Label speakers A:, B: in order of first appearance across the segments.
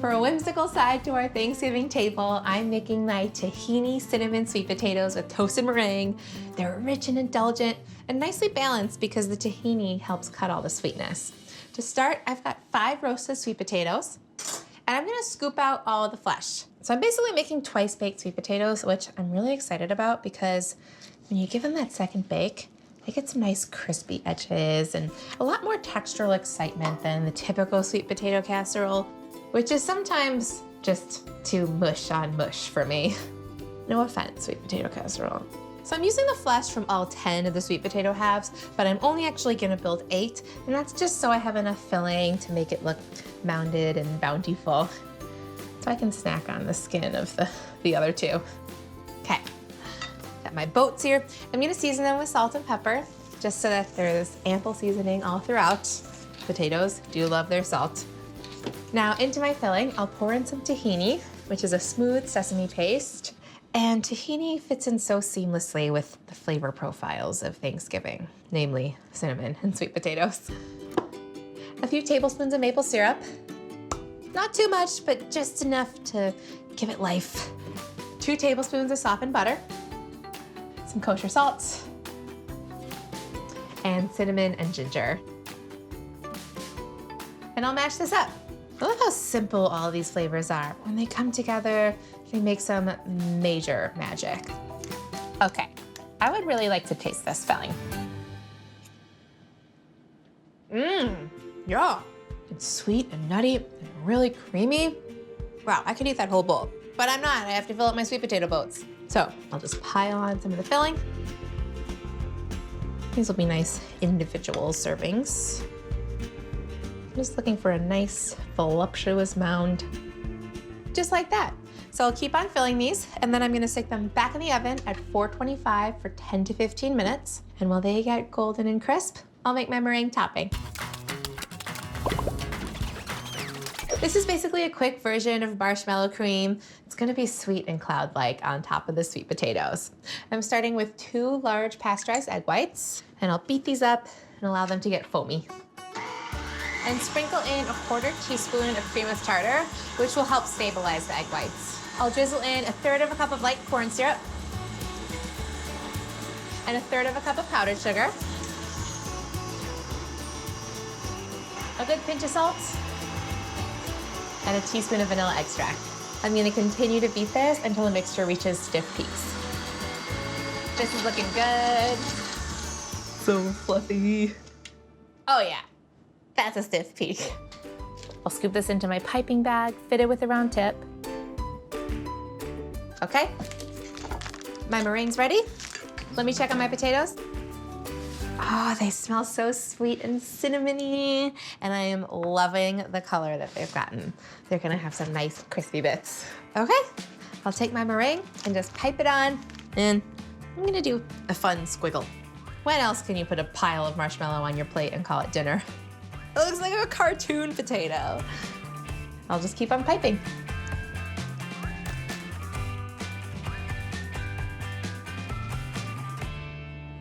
A: For a whimsical side to our Thanksgiving table, I'm making my tahini cinnamon sweet potatoes with toasted meringue. They're rich and indulgent and nicely balanced because the tahini helps cut all the sweetness. To start, I've got 5 roasted sweet potatoes, and I'm gonna scoop out all of the flesh. So I'm basically making twice baked sweet potatoes, which I'm really excited about because when you give them that second bake, they get some nice crispy edges and a lot more textural excitement than the typical sweet potato casserole, which is sometimes just too mush on mush for me. No offense, sweet potato casserole. So I'm using the flesh from all 10 of the sweet potato halves, but I'm only actually gonna build 8, and that's just so I have enough filling to make it look mounded and bountiful, so I can snack on the skin of the other 2. Okay, got my boats here. I'm gonna season them with salt and pepper, just so that there's ample seasoning all throughout. Potatoes do love their salt. Now into my filling, I'll pour in some tahini, which is a smooth sesame paste. And tahini fits in so seamlessly with the flavor profiles of Thanksgiving, namely cinnamon and sweet potatoes. A few tablespoons of maple syrup. Not too much, but just enough to give it life. 2 tablespoons of softened butter. Some kosher salt. And cinnamon and ginger. And I'll mash this up. I love how simple all these flavors are. When they come together, they make some major magic. Okay, I would really like to taste this filling. Yeah. It's sweet and nutty and really creamy. Wow, I could eat that whole bowl, but I'm not. I have to fill up my sweet potato boats. So I'll just pile on some of the filling. These will be nice individual servings. I'm just looking for a nice, voluptuous mound. Just like that. So I'll keep on filling these, and then I'm gonna stick them back in the oven at 425 for 10 to 15 minutes. And while they get golden and crisp, I'll make my meringue topping. This is basically a quick version of marshmallow cream. It's gonna be sweet and cloud-like on top of the sweet potatoes. I'm starting with 2 large pasteurized egg whites, and I'll beat these up and allow them to get foamy. And sprinkle in a 1/4 teaspoon of cream of tartar, which will help stabilize the egg whites. I'll drizzle in 1/3 cup of light corn syrup and 1/3 cup of powdered sugar, a good pinch of salt, and a teaspoon of vanilla extract. I'm gonna continue to beat this until the mixture reaches stiff peaks. This is looking good. So fluffy. Oh yeah. That's a stiff peak. I'll scoop this into my piping bag, fitted with a round tip. Okay, my meringue's ready. Let me check on my potatoes. Oh, they smell so sweet and cinnamony, and I am loving the color that they've gotten. They're gonna have some nice crispy bits. Okay, I'll take my meringue and just pipe it on, and I'm gonna do a fun squiggle. When else can you put a pile of marshmallow on your plate and call it dinner? It looks like a cartoon potato. I'll just keep on piping.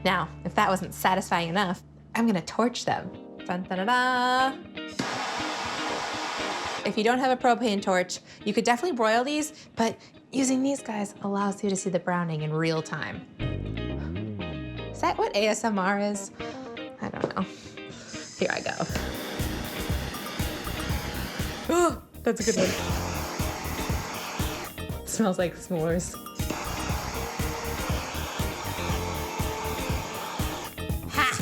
A: Now, if that wasn't satisfying enough, I'm gonna torch them. Dun, dun, dun, dun. If you don't have a propane torch, you could definitely broil these, but using these guys allows you to see the browning in real time. Is that what ASMR is? I don't know. Here I go. Oh, that's a good one. Smells like s'mores. Ha!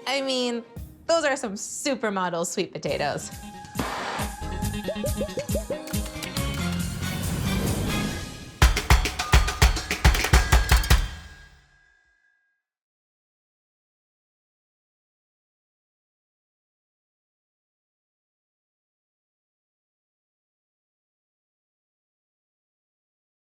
A: I mean, those are some supermodel sweet potatoes.